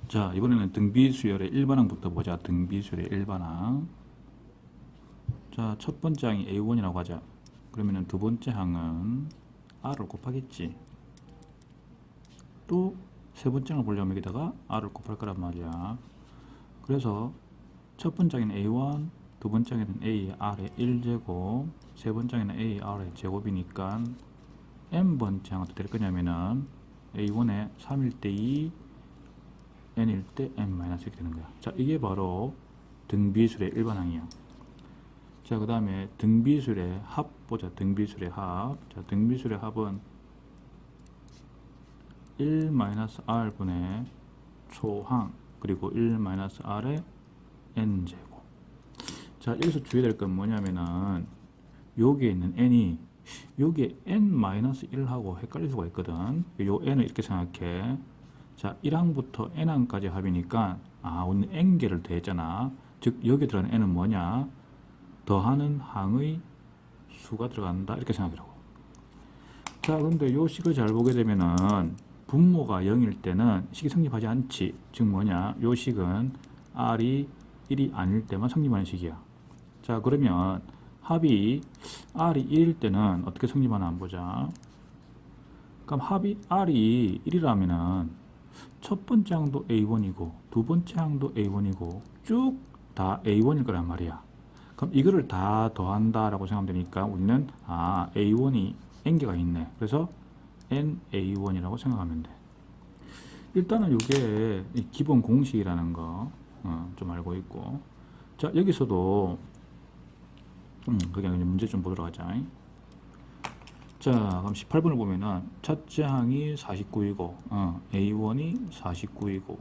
자, 이번에는 등비수열의 일반항부터 보자. 등비수열의 일반항. 자, 첫 번째 항이 A1이라고 하자. 그러면은 두 번째 항은 R을 곱하겠지. 또 세 번째 항을 보려면 여기다가 R을 곱할 거란 말이야. 그래서 첫 번째 항에는 A1, 두 번째 항에는 AR의 1제곱, 세 번째 항에는 AR의 제곱이니까 n번째 항은 어떻게 될 거냐면은 A1에 3일 때 2, n일 때 n-1 이렇게 되는 거야. 자, 이게 바로 등비술의 일반항이야. 자, 그 다음에 등비술의 합 보자. 등비술의 합. 자, 등비술의 합은 1-r분의 초항 그리고 1-r의 n제곱. 자, 여기서 주의될 건 뭐냐면은 여기에 있는 n이 여기에 n-1하고 헷갈릴 수가 있거든. 요 n을 이렇게 생각해. 자, 1항부터 n항까지 합이니까 우리는 n개를 더했잖아. 즉 여기 들어가는 n은 뭐냐? 더하는 항의 수가 들어간다. 이렇게 생각하라고. 자, 근데 요 식을 잘 보게 되면은 분모가 0일 때는 식이 성립하지 않지. 즉 뭐냐? 요 식은 r이 1이 아닐 때만 성립하는 식이야. 자, 그러면 합이 r이 1일 때는 어떻게 성립하나 한번 보자. 그럼 합이 r이 1이라면은 첫 번째 항도 A1이고 두 번째 항도 A1이고 쭉 다 A1일 거란 말이야. 그럼 이거를 다 더한다 라고 생각하면 되니까 우리는 A1이 n개가 있네. 그래서 NA1이라고 생각하면 돼. 일단은 이게 기본 공식이라는 거 좀 알고 있고. 자, 여기서도 그냥 문제 좀 보도록 하자. 자, 그럼 18번을 보면은 첫째 항이 49이고 A1이 49이고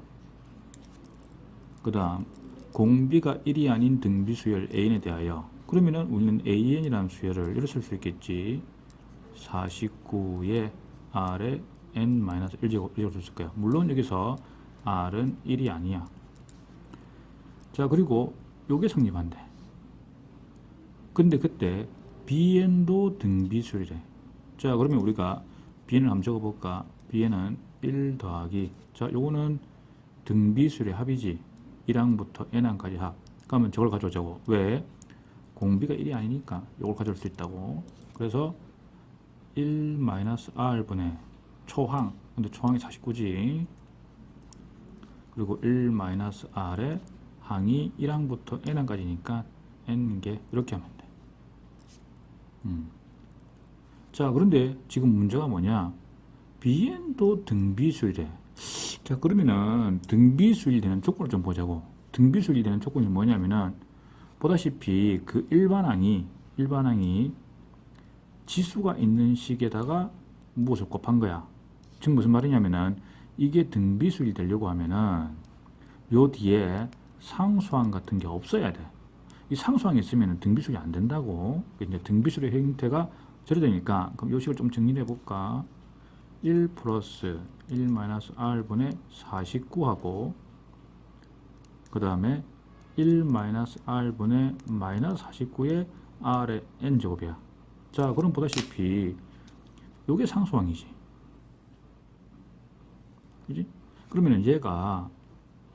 그 다음 공비가 1이 아닌 등비수열 AN에 대하여 그러면은 우리는 AN이라는 수열을 이렇게 쓸 수 있겠지. 49의 R에 n-1제곱 이렇게 쓸 거야. 물론 여기서 R은 1이 아니야. 자, 그리고 요게 성립한대. 근데 그때 BN도 등비수열이래. 자, 그러면 우리가 BN을 한번 적어볼까? BN은 1 더하기 자, 요거는 등비수열의 합이지. 1항부터 n항까지 합. 그러면 저걸 가져오자고. 왜? 공비가 1이 아니니까 요걸 가져올 수 있다고. 그래서 1-r분의 초항. 근데 초항이 49지. 그리고 1-r의 항이 1항부터 n항까지니까 n개 이렇게 하면 돼. 자, 그런데 지금 문제가 뭐냐? BN도 등비수열이래. 자, 그러면은 등비수열이 되는 조건을 좀 보자고. 등비수열이 되는 조건이 뭐냐면은 보다시피 그 일반항이 지수가 있는 식에다가 무엇을 곱한 거야. 즉 무슨 말이냐면은 이게 등비수열이 되려고 하면은 요 뒤에 상수항 같은 게 없어야 돼. 이 상수항이 있으면 등비수열이 안 된다고. 이제 등비수열의 형태가 저래 되니까 그럼 요 식을 좀 정리해 볼까? 1 플러스 1-r분의 49하고 그 다음에 1-r분의 마이너스 49의 r의 n제곱이야. 자, 그럼 보다시피 요게 상수항이지. 그지? 그러면 얘가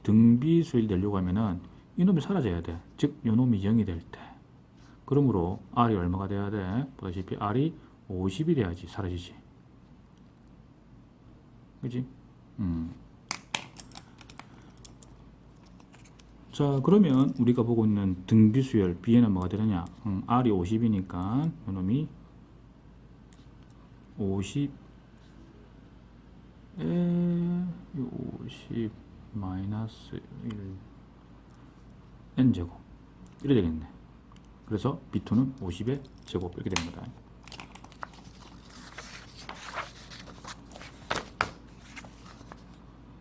등비수열이 되려고 하면은 이놈이 사라져야 돼. 즉 요놈이 0이 될 때. 그러므로 r이 얼마가 돼야 돼? 보다시피 r이 50이 돼야지 사라지지. 그지? 자, 그러면 우리가 보고 있는 등비수열 B에는 뭐가 되느냐? R이 50이니까 요놈이 50에 50 마이너스 1 n제곱 이래 되겠네. 그래서 B2는 50의 제곱 이렇게 되는 거다.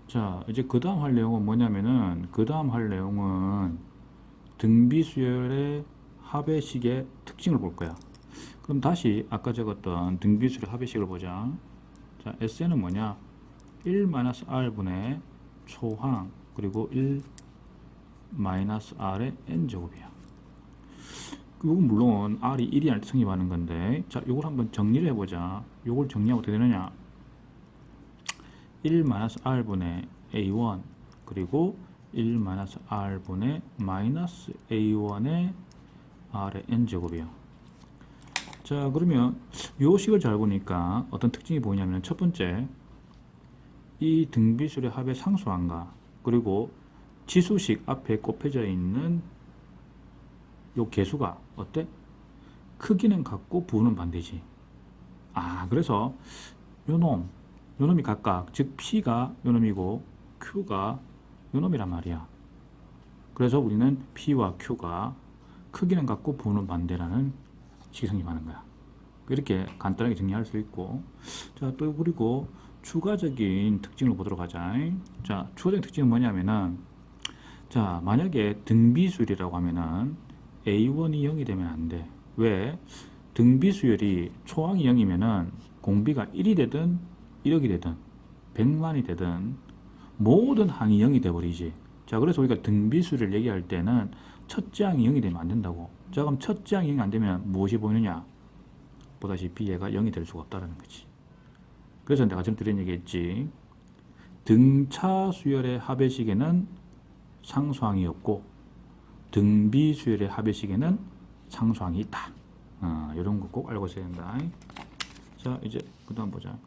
자, 이제 그 다음 할 내용은 뭐냐면은 그 다음 할 내용은 등비수열의 합의식의 특징을 볼 거야. 그럼 다시 아까 적었던 등비수열의 합의식을 보자. 자, SN은 뭐냐? 1-r분의 초항 그리고 1-r의 n제곱이야. 이건 물론 r이 1이 아닐 때 성립하는 건데 자, 이걸 한번 정리를 해보자. 이걸 정리하면 어떻게 되느냐? 1-r분의 A1 그리고 1 마이너스 r분의 마이너스 a1의 r의 n제곱이에요. 자, 그러면 요 식을 잘 보니까 어떤 특징이 보이냐면 첫 번째, 이 등비술의 합의 상수항과 그리고 지수식 앞에 곱해져 있는 요 개수가 어때? 크기는 같고 부호는 반대지. 그래서 요놈이 각각, 즉 P가 요놈이고 Q가 요놈이란 말이야. 그래서 우리는 P와 Q가 크기는 같고 부호는 반대라는 식이 성립하는 거야. 이렇게 간단하게 정리할 수 있고, 자, 또 그리고 추가적인 특징을 보도록 하자. 자, 추가적인 특징은 뭐냐면은, 자, 만약에 등비수열이라고 하면은 A1이 0이 되면 안 돼. 왜? 등비수열이 초항이 0이면은 공비가 1이 되든 1억이 되든 100만이 되든 모든 항이 0이 돼버리지. 자, 그래서 우리가 등비수를 얘기할 때는 첫째 항이 0이 되면 안 된다고. 자, 그럼 첫째 항이 0이 안 되면 무엇이 보이느냐? 보다시피 얘가 0이 될 수가 없다는 거지. 그래서 내가 지금 드린 얘기했지. 등차 수열의 합의식에는 상수항이 없고 등비 수열의 합의식에는 상수항이 있다. 이런 거 꼭 알고 있어야 된다. 자, 이제 그 다음 보자.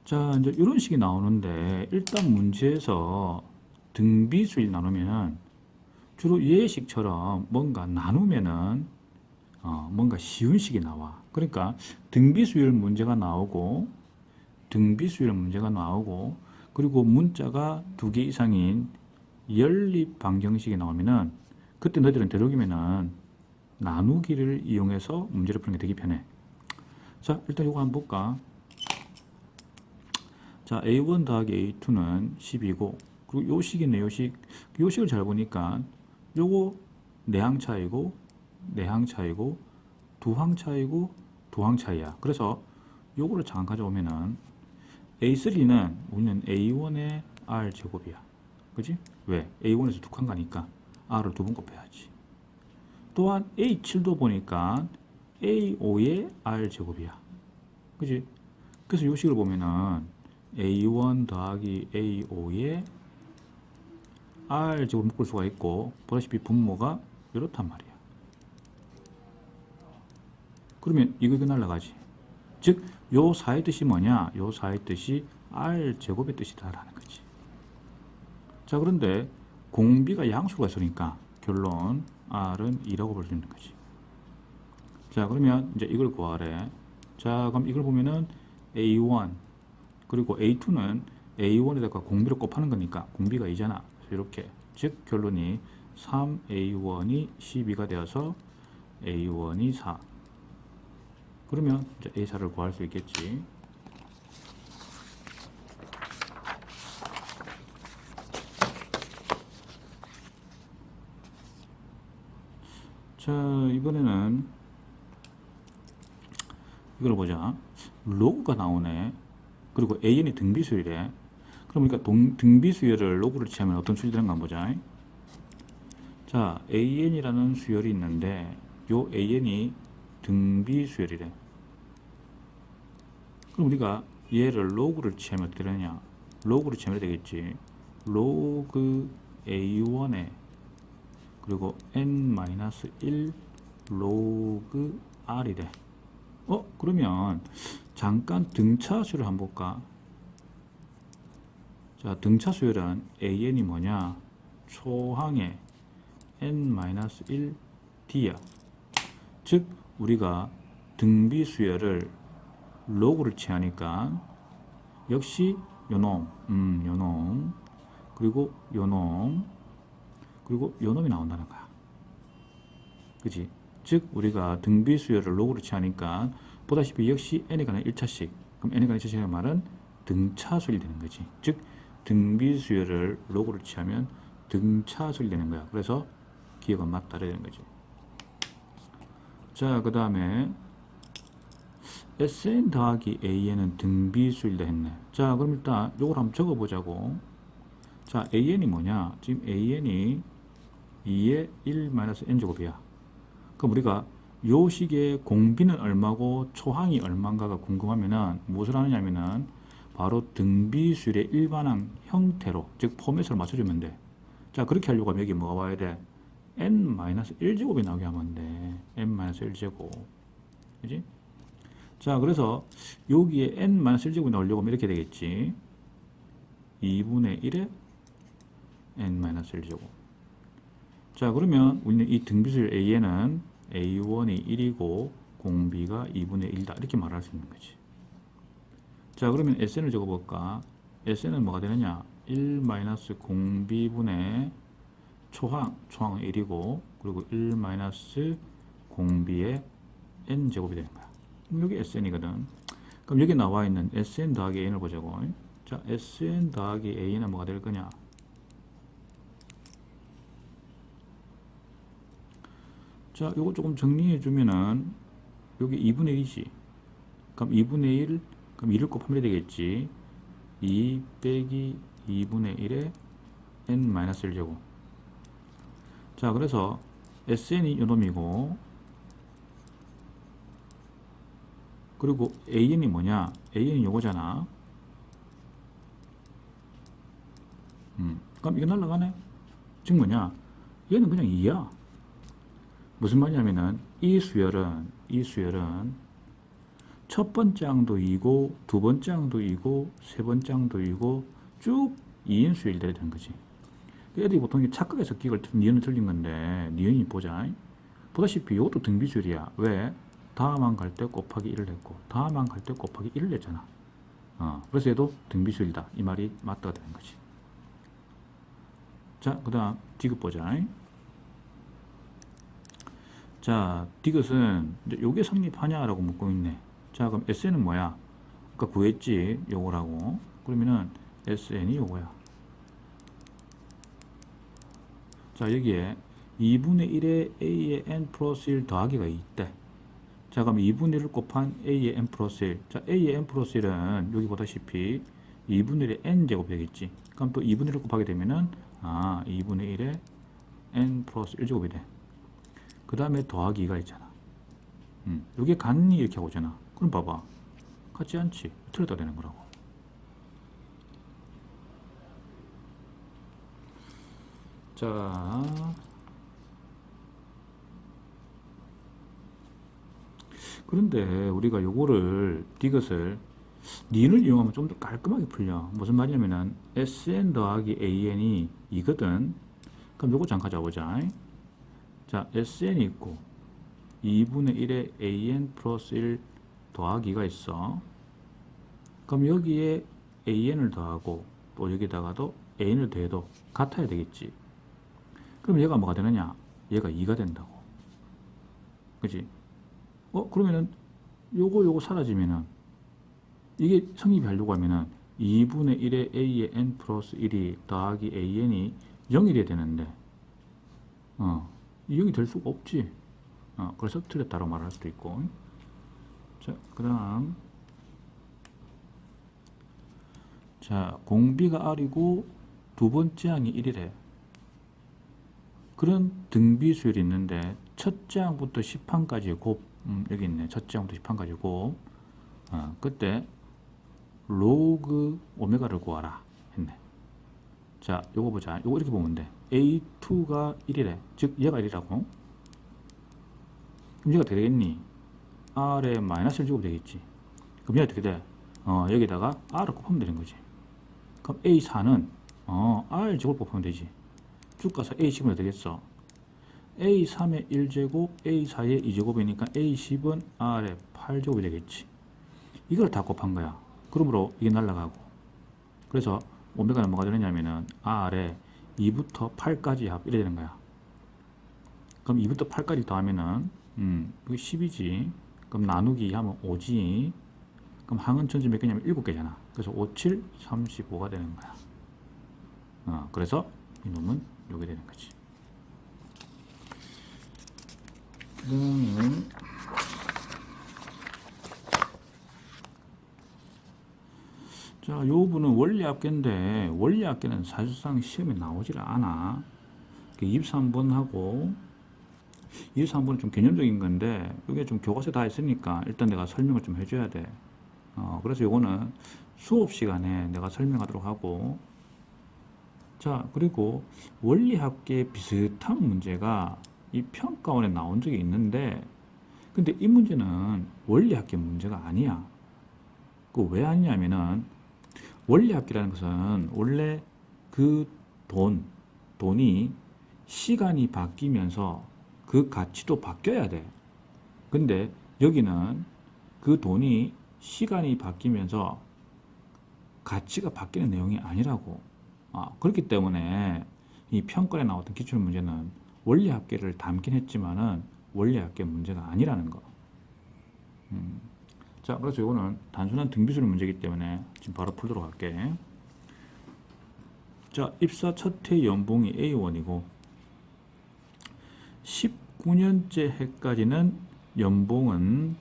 자, 이제 이런 식이 나오는데 일단 문제에서 등비 수열 나누면은 주로 예식처럼 뭔가 나누면은 뭔가 쉬운 식이 나와. 그러니까 등비수열 문제가 나오고 등비수열 문제가 나오고 그리고 문자가 2개 이상인 연립 방정식이 나오면은 그때 너희들은 되도록이면은 나누기를 이용해서 문제를 푸는 게 되게 편해. 자, 일단 이거 한번 볼까? 자, A1 더하기 A2는 10이고 그리고 요 식이네, 요 식. 요 식을 잘 보니까 요거 내항 차이고 내항 차이고 두항 차이고 두항 차이야. 그래서 요거를 잠깐 가져오면은 A3는 우리는 A1의 R 제곱이야. 그지? 왜? A1에서 두 칸 가니까 R을 두 번 곱해야지. 또한 A7도 보니까 A5의 R 제곱이야. 그지? 그래서 요 식을 보면은 A1 더하기 A5의 R 제곱을 묶을 수가 있고 보다시피 분모가 이렇단 말이야. 그러면 이거 날라가지. 즉, 요 사의 뜻이 뭐냐? 요 사의 뜻이 R 제곱의 뜻이다라는 거지. 자, 그런데 공비가 양수가 있으니까 결론 R은 2라고 볼 수 있는 거지. 자, 그러면 이제 이걸 구하래. 자, 그럼 이걸 보면은 A1 그리고 A2는 A1에다가 공비를 곱하는 거니까 공비가 2잖아. 이렇게. 즉, 결론이 3A1이 12가 되어서 A1이 4. 그러면 이제 A4를 구할 수 있겠지. 자, 이번에는 이걸 보자. 로그가 나오네. 그리고 AN이 등비수열이래. 그럼 우리가 등비수열을 로그를 취하면 어떤 수열이 되는가 한번 보자. 자, AN이라는 수열이 있는데 요 AN이 등비수열이래. 그럼 우리가 얘를 로그를 취하면 어떻게 되느냐? 로그를 취하면 되겠지. 로그 A1에 그리고 n-1 로그 r이래. 그러면 잠깐 등차 수열을 한번 볼까? 자, 등차 수열은 AN이 뭐냐? 초항의 n-1 d야. 즉, 우리가 등비 수열을 로그를 취하니까 역시 요놈, 요놈, 그리고 요놈, 그리고 요놈이 나온다는 거야. 그지? 즉, 우리가 등비 수열을 로그를 취하니까 보다시피 역시 n에 관한 1차식. 그럼 n에 관한 1차식의 말은 등차 수열이 되는 거지. 즉, 등비 수열을 로그를 취하면 등차 수열이 되는 거야. 그래서 기억은 맞다 되는 거지. 자, 그 다음에 SN 더하기 AN은 등비수일다 했네. 자, 그럼 일단 요걸 한번 적어보자고. 자, AN이 뭐냐? 지금 AN이 2의 1-n제곱이야. 그럼 우리가 요 식의 공비는 얼마고 초항이 얼마인가가 궁금하면은 무엇을 하느냐면은 바로 등비수열의 일반항 형태로, 즉 포맷으로 맞춰주면 돼. 자, 그렇게 하려고 하면 여기 뭐가 와야 돼? n-1제곱이 나오게 하면 돼. n-1제곱. 그지? 자, 그래서 여기에 n-1제곱이 나오려고 하면 이렇게 되겠지. 2분의 1에 n-1제곱. 자, 그러면 우리는 이 등비수열 a에는 a1이 1이고 공비가 2분의 1이다. 이렇게 말할 수 있는 거지. 자, 그러면 SN을 적어볼까? SN은 뭐가 되느냐? 1-공비분의 초항은 1이고, 그리고 1-공비의 n제곱이 되는 거야. 그럼 여기 SN이거든. 그럼 여기 나와 있는 SN 더하기 A를 보자고. 자, SN 더하기 A는 뭐가 될 거냐? 자, 요거 조금 정리해 주면은 여기 2분의 1이지. 그럼 2분의 1, 그럼 1을 곱하면 되겠지. 2 빼기 2분의 1에 n-1제곱. 자, 그래서 SN이 요놈이고, 그리고 AN이 뭐냐? AN이 요거잖아. 그럼 이거 날라가네? 즉 뭐냐? 얘는 그냥 2야. 무슨 말이냐면은 이 수열은 첫 번째 항도 2고, 두 번째 항도 2고, 세 번째 항도 2고, 쭉 2인 수열이 돼야 되는 거지. 애들이 보통 착각해서 기억을 니은을 틀린 건데, 니은이 보자. 보다시피 이것도 등비수열이야. 왜? 다음항 갈 때 곱하기 1을 했고, 다음항 갈 때 곱하기 1을 했잖아. 그래서 얘도 등비수열이다. 이 말이 맞다가 되는 거지. 자, 그 다음 디귿 보자. 자, 디귿은 요게 성립하냐라고 묻고 있네. 자, 그럼 SN은 뭐야? 아까 구했지? 요거라고. 그러면은 SN이 요거야. 자, 여기에 2분의 1에 A의 n 플러스 1 더하기가 있대. 자, 그럼 2분의 1을 곱한 A의 n 플러스 1. 자, A의 n 플러스 1은 여기 보다시피 2분의 1의 n제곱 되겠지. 그럼 또 2분의 1을 곱하게 되면은 2분의 1에 n 플러스 1제곱이 돼. 그 다음에 더하기 2가 있잖아. 여기 간이 이렇게 하고 있잖아. 그럼 봐봐. 같지 않지? 틀렸다 되는 거라고. 자, 그런데 우리가 요거를 디귿을 니은을 이용하면 좀 더 깔끔하게 풀려. 무슨 말이냐면은 SN 더하기 AN이 2거든. 그럼 요거 잠깐 잡아보자. 자, SN이 있고 2분의 1에 AN 플러스 1 더하기가 있어. 그럼 여기에 AN을 더하고 또 여기다가도 AN을 더해도 같아야 되겠지. 그럼 얘가 뭐가 되느냐? 얘가 2가 된다고. 그치? 그러면은 요거 사라지면은 이게 성립하려고 하면은 2분의 1에 A의 n 플러스 1이 더하기 AN이 0이 돼야 되는데 이 0이 될 수가 없지. 그래서 틀렸다고 말할 수도 있고. 자, 그 다음 자, 공비가 R이고 두 번째 항이 1이래. 그런 등비수열이 있는데 첫째 항부터 10항까지 곱 여기 있네. 첫째 항부터 10항까지 곱 그때 로그 오메가를 구하라 했네. 자, 요거 보자. 요거 이렇게 보면 돼. A2가 1이래. 즉 얘가 1이라고. 그럼 얘가 어떻게 되겠니? R에 마이너스 1제곱 되겠지. 그럼 얘가 어떻게 돼? 여기다가 R을 곱하면 되는 거지. 그럼 A4는 R 제곱 곱하면 되지. 쭉 가서 A10은 되겠어. A3의 1제곱, A4의 2제곱이니까 A10은 R의 8제곱이 되겠지. 이걸 다 곱한 거야. 그러므로 이게 날라가고. 그래서 오메가는 뭐가 되느냐면은 R에 2부터 8까지 합 이래 되는 거야. 그럼 2부터 8까지 더하면은 여기 10이지. 그럼 나누기 하면 5지. 그럼 항은 전체 몇 개냐면 7개잖아. 그래서 5, 7, 35가 되는 거야. 그래서 이놈은 요게 되는 거지. 그 다음에 자, 요 부분은 원리합계인데 원리합계는 사실상 시험에 나오질 않아. 23번 하고 23번은 좀 개념적인 건데 이게 좀 교과서에 다 있으니까 일단 내가 설명을 좀 해줘야 돼. 그래서 이거는 수업 시간에 내가 설명하도록 하고, 자, 그리고 원리합계 비슷한 문제가 이 평가원에 나온 적이 있는데, 근데 이 문제는 원리합계 문제가 아니야. 그 왜 아니냐면은, 원리합계라는 것은 원래 그 돈이 시간이 바뀌면서 그 가치도 바뀌어야 돼. 근데 여기는 그 돈이 시간이 바뀌면서 가치가 바뀌는 내용이 아니라고. 그렇기 때문에 이 평가에 나왔던 기출문제는 원리합계를 담긴 했지만은 원리합계 문제가 아니라는 거. 자, 그래서 이거는 단순한 등비수열 문제이기 때문에 지금 바로 풀도록 할게. 자, 입사 첫해 연봉이 A1이고 19년째 해까지는 연봉은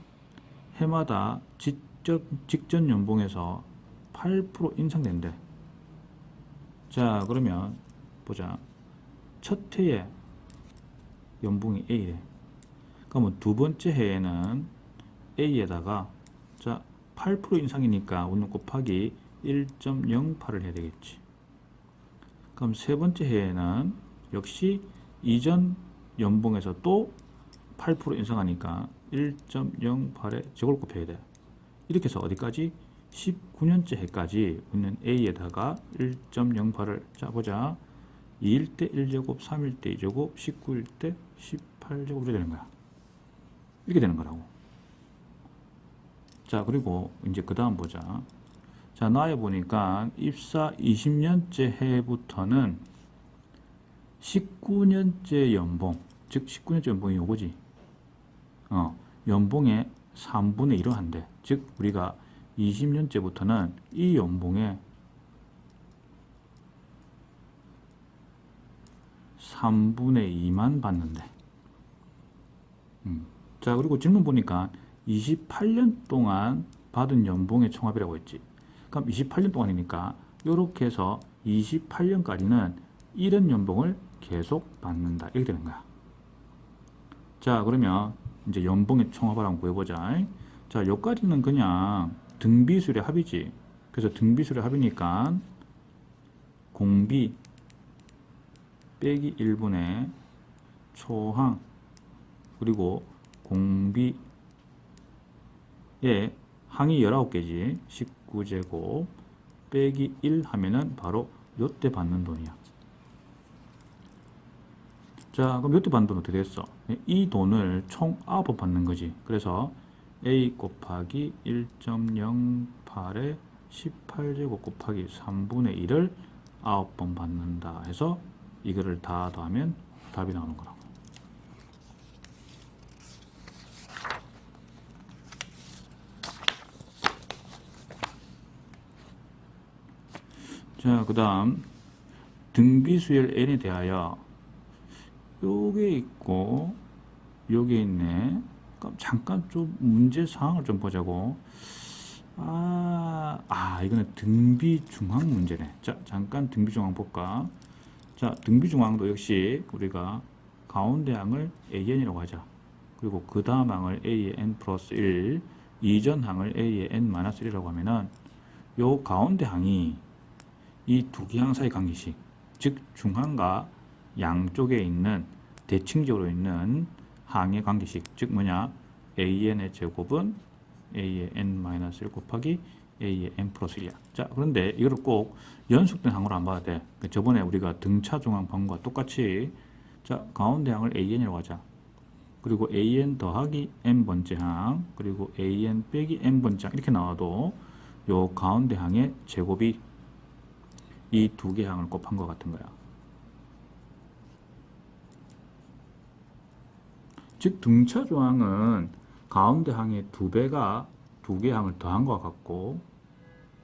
해마다 직전 연봉에서 8% 인상된대. 자, 그러면 보자. 첫 해에 연봉이 A래. 그러면 두 번째 해에는 A에다가 자, 8% 인상이니까 우리는 곱하기 1.08을 해야 되겠지. 그럼 세 번째 해에는 역시 이전 연봉에서 또 8% 인상하니까 1.08에 저걸 곱해야 돼. 이렇게 해서 어디까지? 19년째 해까지 우리는 A에다가 1.08을 자 보자. 2일 때 1제곱, 3일 때 2제곱, 19일 때 18제곱 이렇게 되는 거야. 이렇게 되는 거라고. 자, 그리고 이제 그 다음 보자. 자, 나에 보니까 입사 20년째 해부터는 19년째 연봉, 즉 19년째 연봉이 요거지. 연봉의 3분의 1을 한대. 즉 우리가 20년째부터는 이 연봉의 3분의 2만 받는데. 자, 그리고 질문 보니까 28년 동안 받은 연봉의 총합이라고 했지. 그럼 28년 동안이니까 이렇게 해서 28년까지는 이런 연봉을 계속 받는다. 이렇게 되는 거야. 자, 그러면 이제 연봉의 총합을 한번 구해보자. 자, 여기까지는 그냥 등비수열의 합이지. 그래서 등비수열의 합이니까 공비 빼기 1분의 초항 그리고 공비의 항이 19개지. 19제곱 빼기 1 하면은 바로 요때 받는 돈이야. 자, 그럼 요때 받는 돈은 어떻게 됐어? 이 돈을 총 9번 받는 거지. 그래서 A 곱하기 1.08에 18제곱 곱하기 3분의 1을 9번 받는다 해서 이거를 다 더하면 답이 나오는 거라고. 자, 그 다음 등비수열 n에 대하여 요게 있고 요게 있네. 그럼 잠깐 좀 문제 사항을 좀 보자고. 이거는 등비중항 문제네. 자, 잠깐 등비중항 볼까. 자, 등비중항도 역시 우리가 가운데 항을 AN이라고 하자. 그리고 그 다음 항을 A의 N 플러스 1, 이전 항을 A의 N 마이너스 1이라고 하면은 요 가운데 항이 이 두 개 항 사이 관계식, 즉 중항과 양쪽에 있는 대칭적으로 있는 항의 관계식, 즉 뭐냐? AN의 제곱은 A의 N-1 곱하기 A의 N 플러스 1이야. 자, 그런데 이걸 꼭 연속된 항으로 안 봐도 돼. 저번에 우리가 등차 중항 방과 똑같이 자, 가운데 항을 AN이라고 하자. 그리고 AN 더하기 N번째 항, 그리고 AN 빼기 N번째 항 이렇게 나와도 요 가운데 항의 제곱이 이 두 개 항을 곱한 것 같은 거야. 즉 등차 조항은 가운데 항의 두 배가 두 개 항을 더한 것 같고,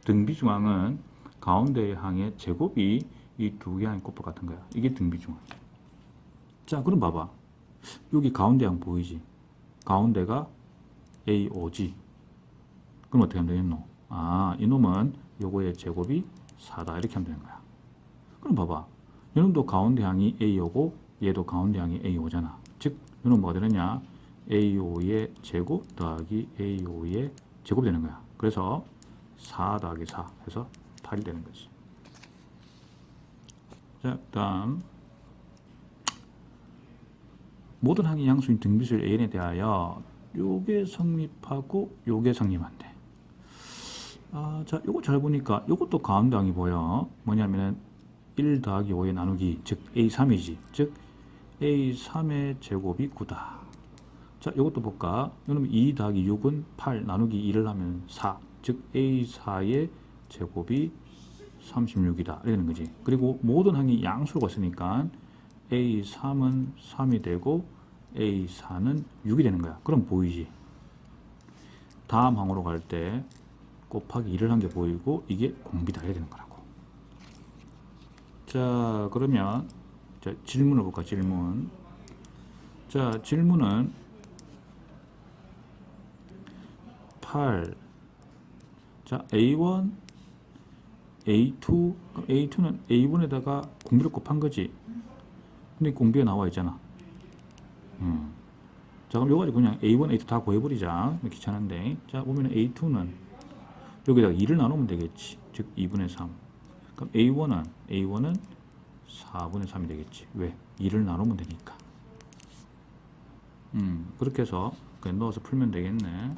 등비 중항은 가운데 항의 제곱이 이 두 개 항의 곱과 같은 거야. 이게 등비 중항. 자, 그럼 봐봐. 여기 가운데 항 보이지? 가운데가 A5지. 그럼 어떻게 하면 되겠노? 이놈은 요거의 제곱이 4다. 이렇게 하면 되는 거야. 그럼 봐봐. 이놈도 가운데 항이 A5고 얘도 가운데 항이 A5잖아. 즉 이놈 뭐가 되느냐? A5의 제곱 더하기 A5의 제곱 되는 거야. 그래서 4 더하기 4 해서 8이 되는 거지. 자, 다음 모든 항의 양수인 등비수열 AN에 대하여 요게 성립하고 요게 성립한대. 자, 요거 잘 보니까 요것도 가운데 항이 보여. 뭐냐면은 1 더하기 5의 나누기, 즉 A3이지. 즉 A3의 제곱이 9다. 자, 요것도 볼까? 그러면 2 더하기 6은 8 나누기 2를 하면 4. 즉 A4의 제곱이 36이다. 이러는 거지. 그리고 모든 항이 양수가 있으니까 A3은 3이 되고 A4는 6이 되는 거야. 그럼 보이지? 다음 항으로 갈 때 곱하기 2를 한 게 보이고 이게 공비다. 이렇게 되는 거라고. 자, 그러면 자, 질문을 볼까? 질문. 자, 질문은 8. 자, A1, A2, 그럼 A2는 A1에다가 공비를 곱한 거지. 근데 공비가 나와 있잖아. 자, 그럼 이거 가지고 그냥 A1, A2 다 구해버리자. 귀찮은데. 자, 보면 A2는 여기다가 2를 나누면 되겠지. 즉 2분의 3. 그럼 A1은 4분의 3이 되겠지. 왜? 2를 나누면 되니까. 그렇게 해서 그냥 넣어서 풀면 되겠네.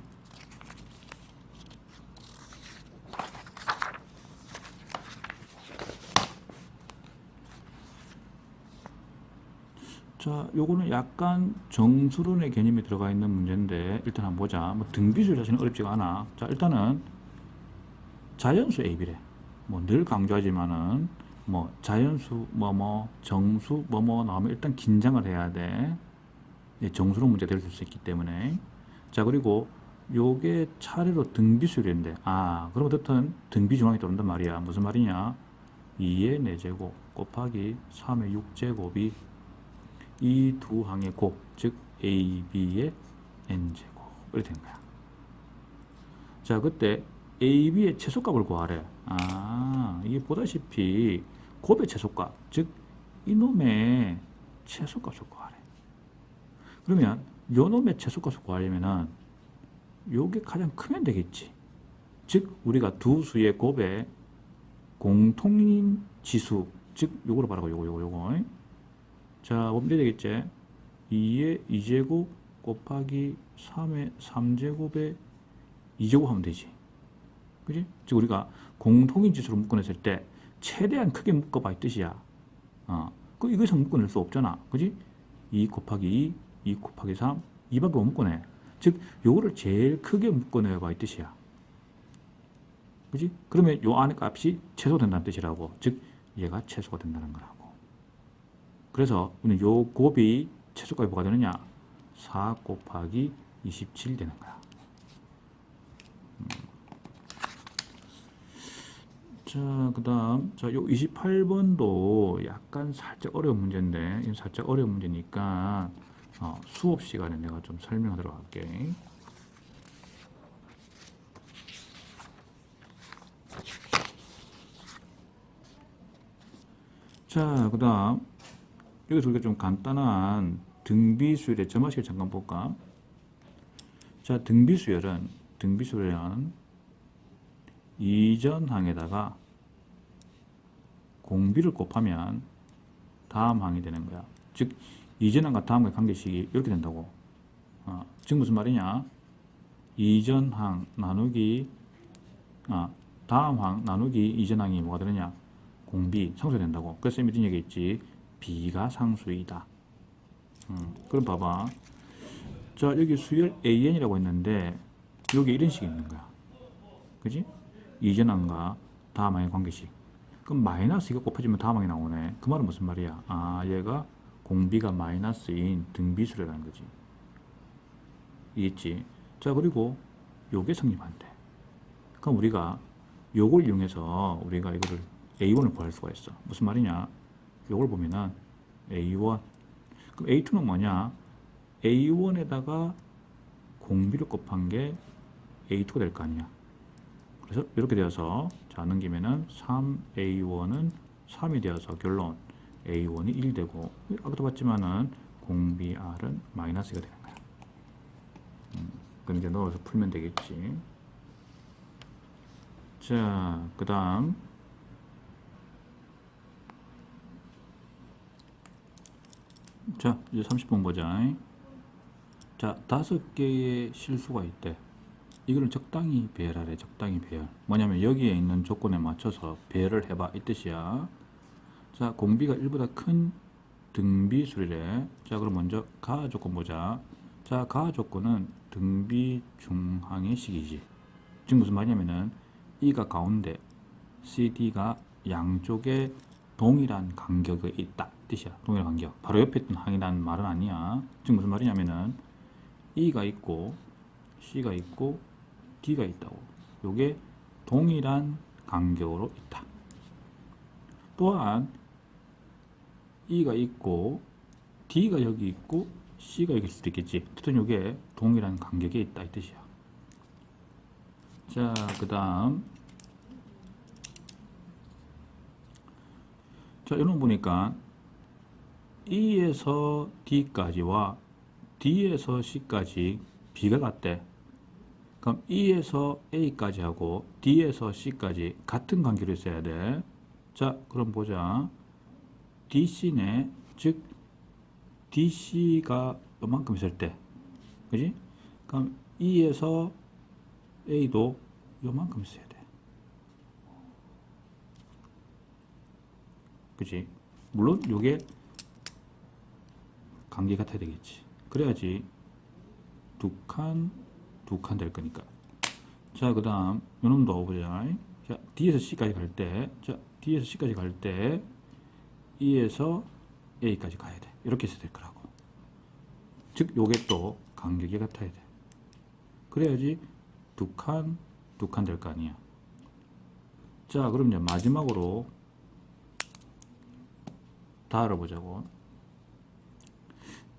자, 요거는 약간 정수론의 개념이 들어가 있는 문제인데 일단 한번 보자. 뭐 등비수열 자체는 어렵지가 않아. 자, 일단은 자연수 AB래. 뭐 늘 강조하지만은 뭐 자연수 정수 나오면 일단 긴장을 해야 돼. 정수론 문제 될 수 있기 때문에. 자, 그리고 요게 차례로 등비수열인데 그럼 어떻든 등비중앙이 떠온단 말이야. 무슨 말이냐? 2의 4제곱 곱하기 3의 6제곱이 이 두 항의 곱, 즉 A, B의 n제곱 이렇게 된 거야. 자, 그때 A, B의 최소값을 구하래. 이게 보다시피 곱의 최소값, 즉 이놈의 최소값을 구하래. 그러면 요놈의 최소값을 구하려면은 요게 가장 크면 되겠지. 즉 우리가 두 수의 곱의 공통인 지수, 즉 요거로 말하고 요거. 자, 보면 되겠지? 2의 2제곱 곱하기 3의 3제곱의 2제곱 하면 되지. 그지? 즉, 우리가 공통인 지수로 묶어냈을 때 최대한 크게 묶어봐 이 뜻이야. 그 이거 이상 묶어낼 수 없잖아. 그지? 2 곱하기 2, 2 곱하기 3, 2밖에 못 묶어내. 즉, 요거를 제일 크게 묶어내봐 이 뜻이야. 그지? 그러면 요 안에 값이 최소된다는 뜻이라고. 즉, 얘가 최소가 된다는 거라고. 그래서 우리는 요 곱이 최소값이 뭐가 되느냐? 4 곱하기 27 되는 거야. 자, 그 다음, 자, 요 28번도 약간 살짝 어려운 문제인데, 이건 살짝 어려운 문제니까, 수업 시간에 내가 좀 설명하도록 할게. 자, 그 다음, 여기서 우리가 좀 간단한 등비수열의 점화식을 잠깐 볼까? 자, 등비수열은 이전 항에다가 공비를 곱하면 다음 항이 되는 거야. 즉, 이전 항과 다음 항의 관계식이 이렇게 된다고. 즉 무슨 말이냐? 이전 항 나누기 다음 항 나누기 이전 항이 뭐가 되느냐? 공비 상수가 된다고. 그래서 이미 얘기 있지. B가 상수이다. 그럼 봐봐. 자, 여기 수열 AN이라고 했는데 여기 이런 식이 있는 거야. 그지? 이전항과 다음항의 관계식. 그럼 마이너스 이거 곱해주면 다음항이 나오네. 그 말은 무슨 말이야? 얘가 공비가 마이너스인 등비수라는 거지. 이해했지? 자, 그리고 요게 성립한대. 그럼 우리가 요걸 이용해서 우리가 이거를 A1을 구할 수가 있어. 무슨 말이냐? 요걸 보면은 A1. 그럼 A2는 뭐냐? A1에다가 공비를 곱한 게 A2가 될 거 아니야. 그래서 이렇게 되어서 자, 넘기면은 3A1은 3이 되어서 결론 A1이 1 되고, 아까도 봤지만은 공비 R은 마이너스가 되는 거야. 그럼 이제 넣어서 풀면 되겠지. 자, 그 다음 자 이제 30번 보자. 자, 5개의 실수가 있대. 이거를 적당히 배열하래. 적당히 배열. 뭐냐면 여기에 있는 조건에 맞춰서 배열을 해봐 이 뜻이야. 자, 공비가 1보다 큰 등비수래. 자, 그럼 먼저 가하 조건 보자. 자, 가하 조건은 등비 중항의 식이지. 지금 무슨 말이냐면은 E가 가운데, CD가 양쪽에 동일한 간격에 있다 뜻이야. 동일한 간격. 바로 옆에 있던 항이라는 말은 아니야. 지금 무슨 말이냐면은 E가 있고 C가 있고 D가 있다고. 요게 동일한 간격으로 있다. 또한 E가 있고 D가 여기 있고 C가 여기 있을 수도 있겠지. 어쨌든 요게 동일한 간격에 있다 이 뜻이야. 자, 그 다음 자, 이런 보니까 E에서 D까지와 D에서 C까지 B가 같대. 그럼 E에서 A까지 하고 D에서 C까지 같은 관계로 있어야 돼. 자, 그럼 보자. DC네, 즉 DC가 요만큼 있을 때, 그지? 그럼 E에서 A도 요만큼 있어야 돼. 그지? 물론 요게 관계 같아야 되겠지. 그래야지 두 칸 될 거니까. 자, 그 다음 요놈도 보자. 자, D에서 C까지 갈 때, 자, D에서 C까지 갈 때 E에서 A까지 가야 돼. 이렇게 있어야 될 거라고. 즉 요게 또 간격이 같아야 돼. 그래야지 두 칸 될 거 아니야. 자, 그럼 이제 마지막으로 다 알아보자고.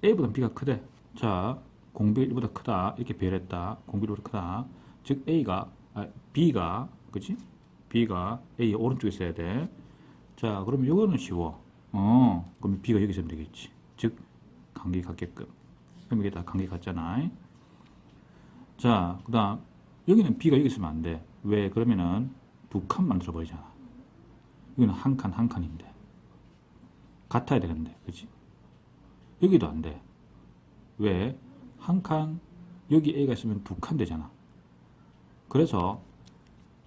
A보다 B가 크대. 자, 공비가 1보다 크다. 이렇게 배열했다. 공비가 1보다 크다. 즉 B가, 그치? B가 A의 오른쪽에 있어야 돼. 자, 그럼 이거는 쉬워. 그럼 B가 여기 있으면 되겠지. 즉, 관계 같게끔. 그럼 이게 다 관계 같잖아. 자, 그 다음, 여기는 B가 여기 있으면 안 돼. 왜? 그러면은 두 칸 만들어 버리잖아. 여기는 한 칸인데. 같아야 되는데, 그치? 여기도 안 돼. 왜? 한 칸, 여기 A가 있으면 두 칸 되잖아. 그래서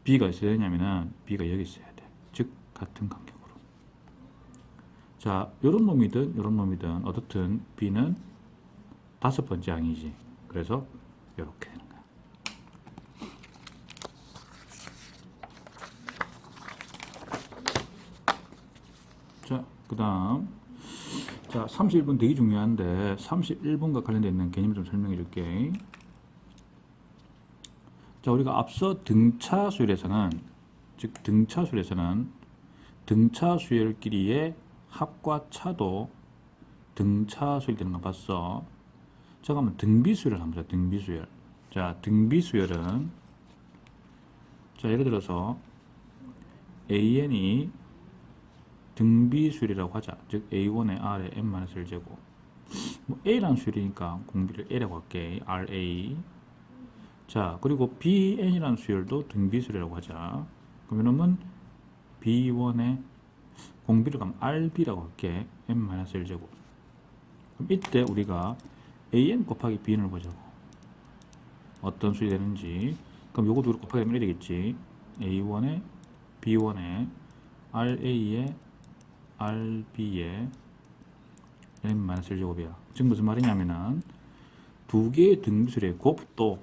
B가 있어야 되냐면은 B가 여기 있어야 돼. 즉, 같은 간격으로. 자, 요런 놈이든 어떻든 B는 5번째 항이지. 그래서 요렇게 되는 거야. 자, 그 다음 자, 31번 되게 중요한데 31번과 관련되어 있는 개념을 좀 설명해 줄게. 자, 우리가 앞서 등차수열에서는 등차수열끼리의 합과 차도 등차수열이 되는 거 봤어. 자, 그러면 등비수열을 한번 보자. 등비수열. 자, 등비수열은 자, 예를 들어서 AN이 등비수열이라고 하자. 즉 A1의 R의 n-1제곱. 뭐 A라는 수열이니까 공비를 A라고 할게. RA. 자, 그리고 BN이라는 수열도 등비수열이라고 하자. 그러면 B1의 공비를 가면 RB라고 할게. n-1제곱. 그럼 이때 우리가 AN 곱하기 BN을 보자고. 어떤 수열이 되는지. 그럼 요것도 곱하기 되면 이렇게 되겠지. A1의 B1의 RA의 RB의 n-1제곱이야. 지금 무슨 말이냐면은 두 개의 등비수열의 곱도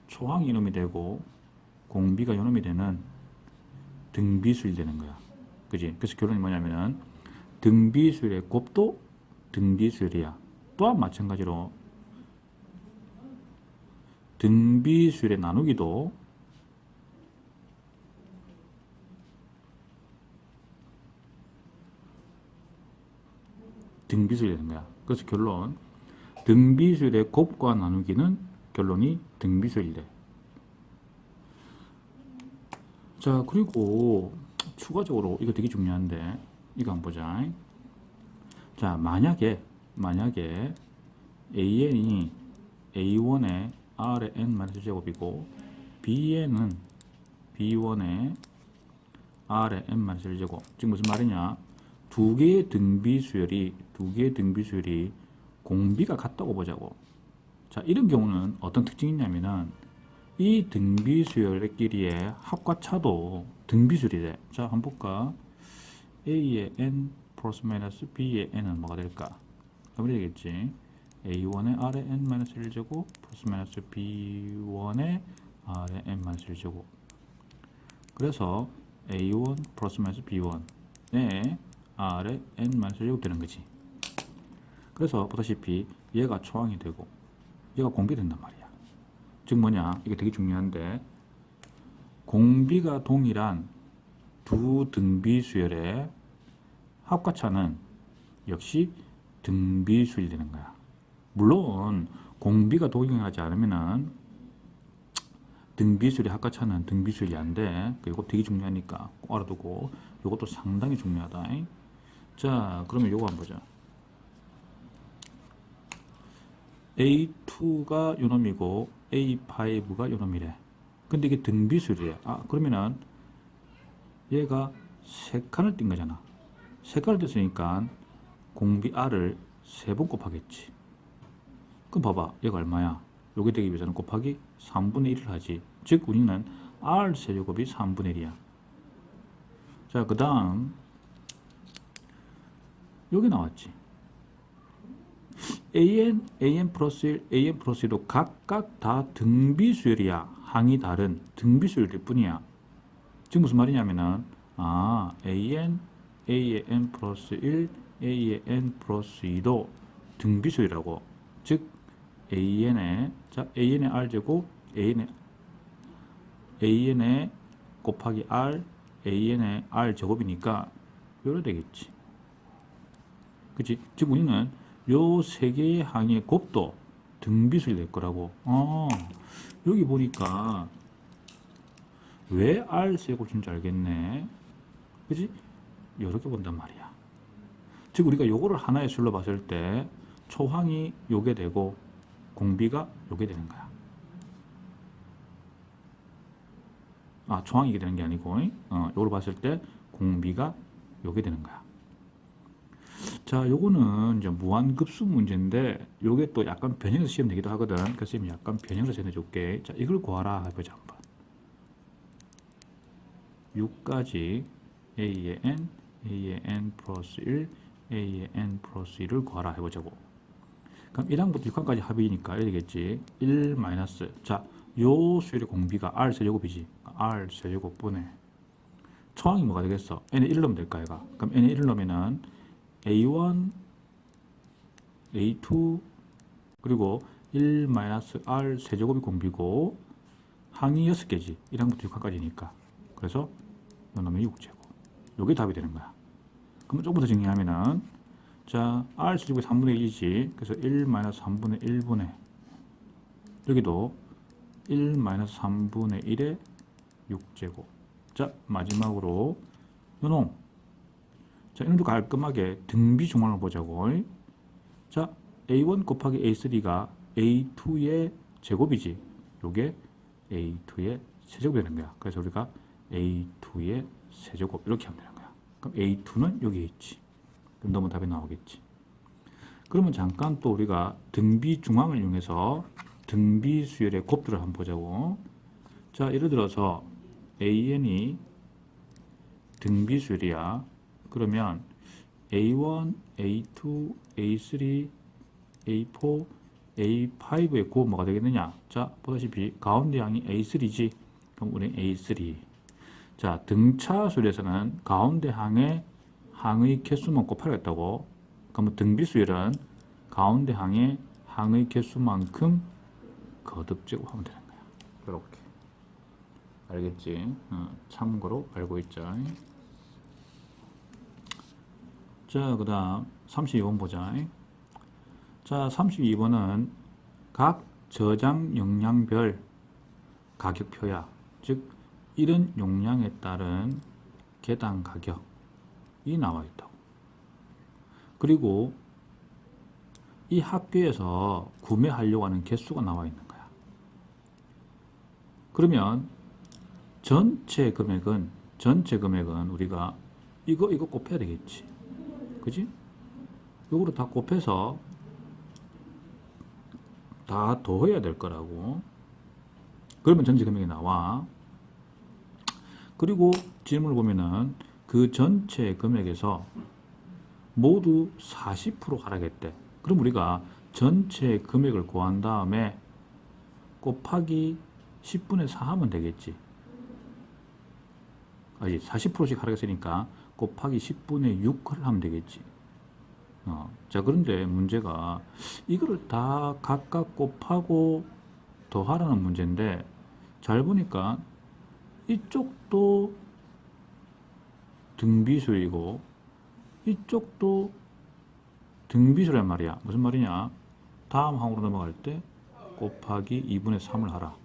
초항이 이놈이 되고 공비가 요놈이 되는 등비수열이 되는 거야. 그지? 그래서 결론이 뭐냐면은 등비수열의 곱도 등비수열이야. 또한 마찬가지로 등비수열의 나누기도 등비수열이 되는 거야. 그래서 결론 등비수열의 곱과 나누기는 결론이 등비수열이 돼. 자, 그리고 추가적으로 이거 되게 중요한데 이거 한번 보자. 자, 만약에 AN이 A1의 R의 n-제곱이고 BN은 B1에 R에 n-1제곱. 지금 무슨 말이냐? 두 개의 등비 수열이 공비가 같다고 보자고. 자, 이런 경우는 어떤 특징이 있냐면은 이 등비 수열끼리의 합과 차도 등비 수열이래. 자, 한번 볼까? A의 n 플러스 마이너스 B의 n은 뭐가 될까? 그럼 되겠지. A1의 R의 n-1제곱 플러스 마이너스 B1의 R의 n-1제곱. 그래서 A1 플러스 마이너스 B1의 R의 n-1제곱 되는 거지. 그래서 보다시피 얘가 초항이 되고 얘가 공비된단 말이야. 즉 뭐냐? 이게 되게 중요한데 공비가 동일한 두 등비 수열의 합과차는 역시 등비 수열이 되는 거야. 물론 공비가 동일하지 않으면은 등비수열의 합과차는 등비수열이 안 돼. 이거 되게 중요하니까 꼭 알아두고 이것도 상당히 중요하다. 자, 그러면 요거 한번 보자. A2가 요놈이고 A5가 요놈이래. 근데 이게 등비수열이래. 아, 그러면은 얘가 세 칸을 띈 거잖아. 세 칸을 뗐으니까 공비 R을 3번 곱하겠지. 그럼 봐봐. 얘가 얼마야? 요게 되기 위해서는 곱하기 3분의 1을 하지. 즉 우리는 R 세제곱이 3분의 1이야. 자, 그 다음 여기 나왔지. AN 플러스 1, AN 플러스 1도 각각 다 등비수열이야. 항이 다른 등비수열일 뿐이야. 지금 무슨 말이냐면은 AN, A의 N 플러스 1, A의 N 플러스 2도 등비수열이라고. 즉 AN의 R제곱, AN의 곱하기 R, AN의 R제곱이니까 요래 되겠지. 그치? 즉 우리는 요 세 개의 항의 곱도 등비수열이 될 거라고. 여기 보니까 왜 R 세제곱인 줄 알겠네. 그치? 요렇게 본단 말이야. 즉 우리가 요거를 하나의 수로 봤을 때 초항이 요게 되고 공비가 요게 되는 거야. 초항이 이게 되는 게 아니고 요걸 봤을 때 공비가 요게 되는 거야. 자, 요거는 이제 무한급수 문제인데 요게 또 약간 변형해서 시험 되기도 하거든. 그래서 쌤이 약간 변형해서 전해줄게. 자, 이걸 구하라 해보자 한번. 6까지 A의 N 플러스 1, A의 N 플러스 1을 구하라 해보자고. 그럼 1항부터 6항까지 합이니까 이렇게 되겠지. 1 마이너스. 자, 요 수열의 공비가 R 세제곱이지. R 세제곱분의 초항이 뭐가 되겠어? n에 1을 넣으면 될까 얘가? 그럼 n에 1을 넣으면은 A1, A2 그리고 1 마이너스 R 세제곱이 공비고 항이 6개지. 1항부터 6항까지니까. 그래서 넣으면 6제곱. 요게 답이 되는 거야. 그러면 조금 더 정리하면은 자, R 세제곱이 3분의 1이지. 그래서 1 마이너스 3분의 1분의 여기도 1 마이너스 3분의 1의 6제곱. 자, 마지막으로 요놈. 자, 이놈도 깔끔하게 등비 중앙을 보자고. 자, A1 곱하기 A3가 A2의 제곱이지. 요게 A2의 세제곱이 되는 거야. 그래서 우리가 A2의 세제곱 이렇게 하면 되는 거야. 그럼 A2는 여기에 있지. 그럼 너무 답이 나오겠지. 그러면 잠깐 또 우리가 등비 중앙을 이용해서 등비 수열의 곱들을 한번 보자고. 자, 예를 들어서 AN이 등비 수열이야. 그러면 A1, A2, A3, A4, A5의 곱 뭐가 되겠느냐? 자, 보다시피 가운데 항이 A3지. 그럼 우리는 A3. 자, 등차 수열에서는 가운데 항의 개수만 곱하겠다고. 그러면 등비 수열은 가운데 항의 개수만큼 거듭제곱하면 되는 거야. 이렇게. 알겠지? 참고로 알고 있자. 자, 그 다음 32번 보자. 자, 32번은 각 저장 용량별 가격표야. 즉 이런 용량에 따른 개당 가격이 나와 있다고. 그리고 이 학교에서 구매하려고 하는 개수가 나와 있는 거야. 그러면 전체 금액은 우리가 이거 곱해야 되겠지. 그지? 요거를 다 곱해서 다 더해야 될 거라고. 그러면 전체 금액이 나와. 그리고 질문을 보면은 그 전체 금액에서 모두 40% 하락했대. 그럼 우리가 전체 금액을 구한 다음에 곱하기 10분의 4 하면 되겠지. 아니, 40%씩 하락했으니까 곱하기 10분의 6을 하면 되겠지. 자, 그런데 문제가 이거를 다 각각 곱하고 더하라는 문제인데, 잘 보니까 이쪽도 등비수이고 이쪽도 등비수란 말이야. 무슨 말이냐? 다음 항으로 넘어갈 때 곱하기 2분의 3을 하라.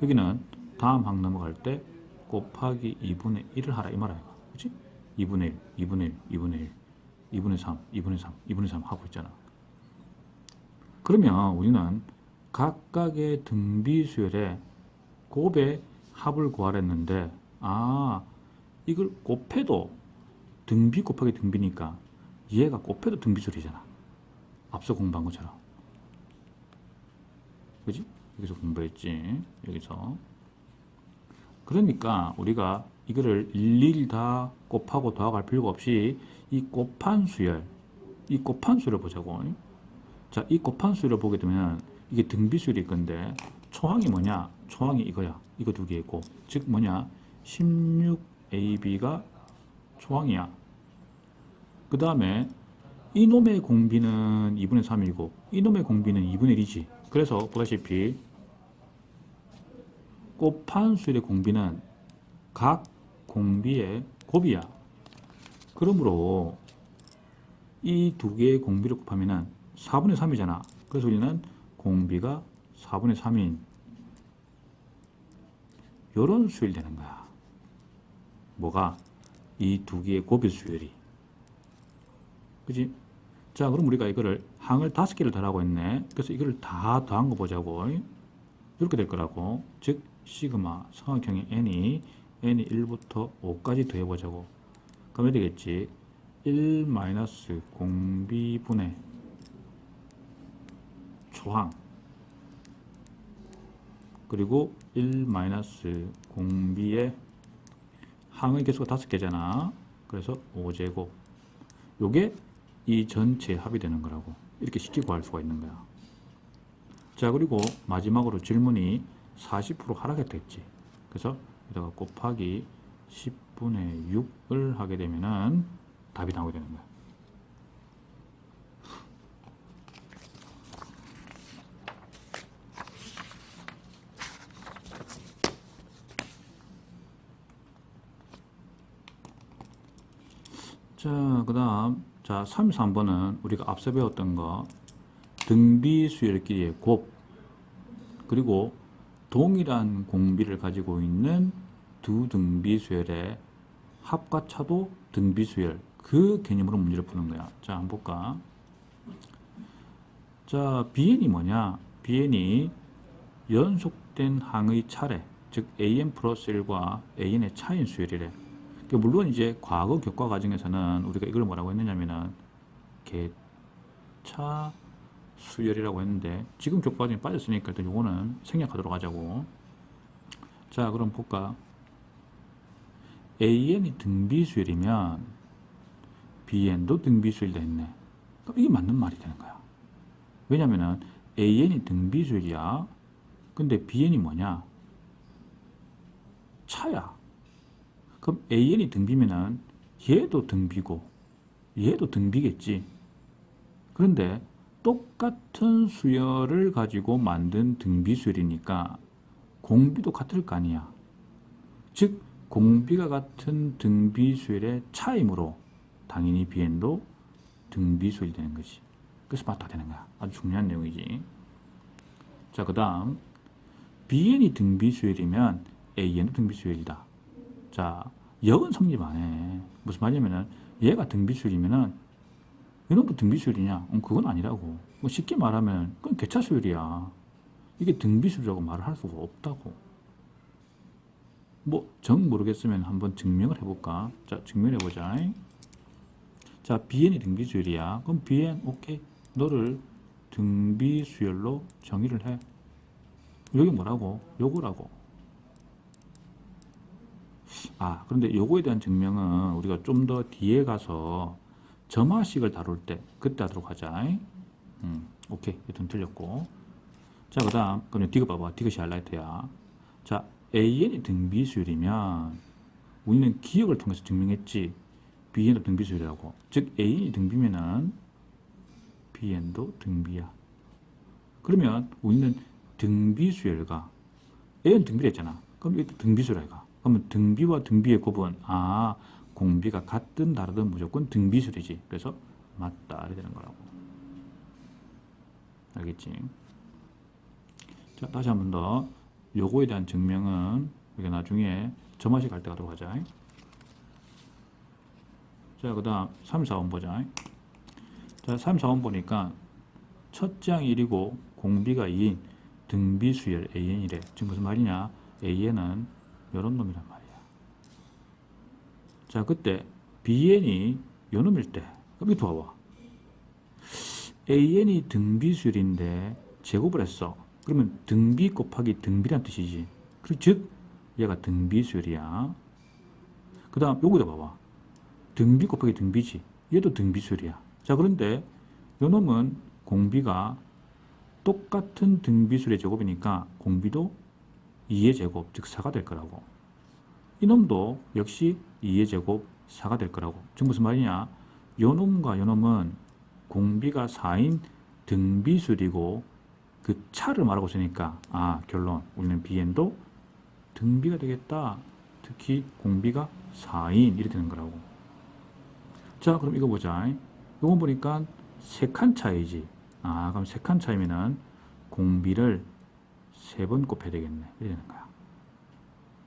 여기는 다음 항 넘어갈 때 곱하기 2분의 1을 하라 이 말이야. 그치? 2분의 1, 2분의 1, 2분의 1, 2분의 3, 2분의 3, 2분의 3 하고 있잖아. 그러면 우리는 각각의 등비수열의 곱의 합을 구하랬는데, 이걸 곱해도 등비 곱하기 등비니까 얘가 곱해도 등비수열이잖아. 앞서 공부한 것처럼. 그지? 여기서 공부했지. 여기서. 그러니까 우리가 이거를 일일이 다 곱하고 더하고 필요가 없이 이 곱한 수열, 이 곱한 수열을 보자고. 자, 이 곱한 수열을 보게 되면 이게 등비수열일 건데 초항이 뭐냐? 초항이 이거야. 이거 두 개 있고. 즉 뭐냐? 16AB가 초항이야. 그 다음에 이놈의 공비는 2분의 3이고 이놈의 공비는 2분의 1이지. 그래서 보다시피 곱한 수열의 공비는 각 공비의 곱이야. 그러므로 이 두 개의 공비를 곱하면 4분의 3이잖아. 그래서 우리는 공비가 4분의 3인 요런 수열이 되는 거야. 뭐가? 이 두 개의 곱의 수열이. 그지? 자, 그럼 우리가 이거를 항을 5개를 더하고 있네. 그래서 이거를 다 더한 거 보자고. 이렇게 될 거라고. 즉 시그마 삼각형의 n이 1부터 5까지 더해보자고. 그럼 되겠지. 1 마이너스 공비분의 초항 그리고 1 마이너스 공비의 항의 개수가 5개잖아. 그래서 5제곱. 요게 이 전체 합이 되는 거라고. 이렇게 쉽게 구할 수가 있는 거야. 자, 그리고 마지막으로 질문이 40% 하락했댔지. 그래서 여기다가 곱하기 10분의 6을 하게 되면은 답이 나오게 되는 거야. 자, 그 다음, 자, 33번은 우리가 앞서 배웠던 거, 등비수열끼리의 곱, 그리고 동일한 공비를 가지고 있는 두 등비수열의 합과 차도 등비수열, 그 개념으로 문제를 푸는 거야. 자, 한번 볼까? 자, BN이 뭐냐? BN이 연속된 항의 차례, 즉 AN 플러스 1과 AN의 차인 수열이래. 물론 이제 과거 교과 과정에서는 우리가 이걸 뭐라고 했느냐면은 개차 수열이라고 했는데 지금 교과 과정에 빠졌으니까 일단 요거는 생략하도록 하자고. 자, 그럼 볼까? AN이 등비수열이면 BN도 등비수열이다 했네. 그럼 이게 맞는 말이 되는 거야. 왜냐면은 AN이 등비수열이야. 근데 BN이 뭐냐? 차야. 그럼 AN이 등비면은 얘도 등비고 얘도 등비겠지. 그런데 똑같은 수열을 가지고 만든 등비수열이니까 공비도 같을 거 아니야. 즉 공비가 같은 등비수열의 차이므로 당연히 BN도 등비수열이 되는 거지. 그래서 맞다 되는 거야. 아주 중요한 내용이지. 자, 그 다음 BN이 등비수열이면 AN도 등비수열이다. 자, 역은 성립 안 해. 무슨 말이냐면은 얘가 등비수열이면은 이놈도 등비수열이냐? 그건 아니라고. 쉽게 말하면 그건 개차수열이야. 이게 등비수열이라고 말을 할 수가 없다고. 뭐 정 모르겠으면 한번 증명을 해볼까? 자, 증명해보자. 자, BN이 등비수열이야. 그럼 BN 오케이. 너를 등비수열로 정의를 해. 여기 뭐라고? 요거라고. 아, 그런데 요거에 대한 증명은 우리가 좀 더 뒤에 가서 점화식을 다룰 때 그때 하도록 하자. 오케이. 이건 틀렸고. 자, 그 다음 그럼 디귿 봐봐. 디귿이 하이라이트야. 자, AN이 등비수열이면 우리는 기억을 통해서 증명했지. BN도 등비수열이라고. 즉 A이 등비면은 BN도 등비야. 그러면 우리는 등비수열과 A는 등비라 했잖아. 그럼 이것도 등비수열이가. 그러면 등비와 등비의 곱은 공비가 같든 다르든 무조건 등비수열이지. 그래서 맞다 이렇게 되는 거라고. 알겠지? 자, 다시 한 번 더. 요거에 대한 증명은 우리가 나중에 점화식 할 때 가도록 하자. 자, 그 다음 3, 4번 보자. 자, 3, 4번 보니까 첫째 항이 1이고 공비가 2인 등비수열 AN이래. 지금 무슨 말이냐? AN은 요런 놈이란 말이야. 자, 그때 BN이 요 놈일 때 그럼 이거 봐봐. AN이 등비수열인데 제곱을 했어. 그러면 등비 곱하기 등비란 뜻이지. 즉 얘가 등비수열이야. 그 다음 요거다 봐봐. 등비 곱하기 등비지. 얘도 등비수열이야. 자, 그런데 요 놈은 공비가 똑같은 등비수열의 제곱이니까 공비도 2의 제곱, 즉 4가 될 거라고. 이 놈도 역시 2의 제곱, 4가 될 거라고. 지금 무슨 말이냐? 요 놈과 요 놈은 공비가 4인 등비수열이고 그 차를 말하고 있으니까 결론. 우리는 BN도 등비가 되겠다. 특히 공비가 4인 이렇게 되는 거라고. 자, 그럼 이거 보자. 이거 보니까 3칸 차이지. 그럼 3칸 차이면은 공비를 3번 곱해야 되겠네. 이렇게 되는 거야.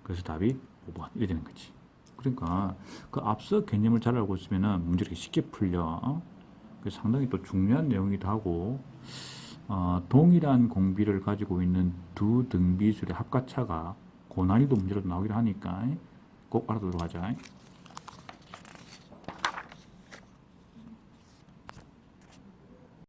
그래서 답이 5번. 이렇게 되는 거지. 그러니까 그 앞서 개념을 잘 알고 있으면은 문제를 쉽게 풀려. 그래서 상당히 또 중요한 내용이기도 하고, 동일한 공비를 가지고 있는 두 등비수의 합과차가 고난이도 문제로 나오기도 하니까 꼭 알아두도록 하자.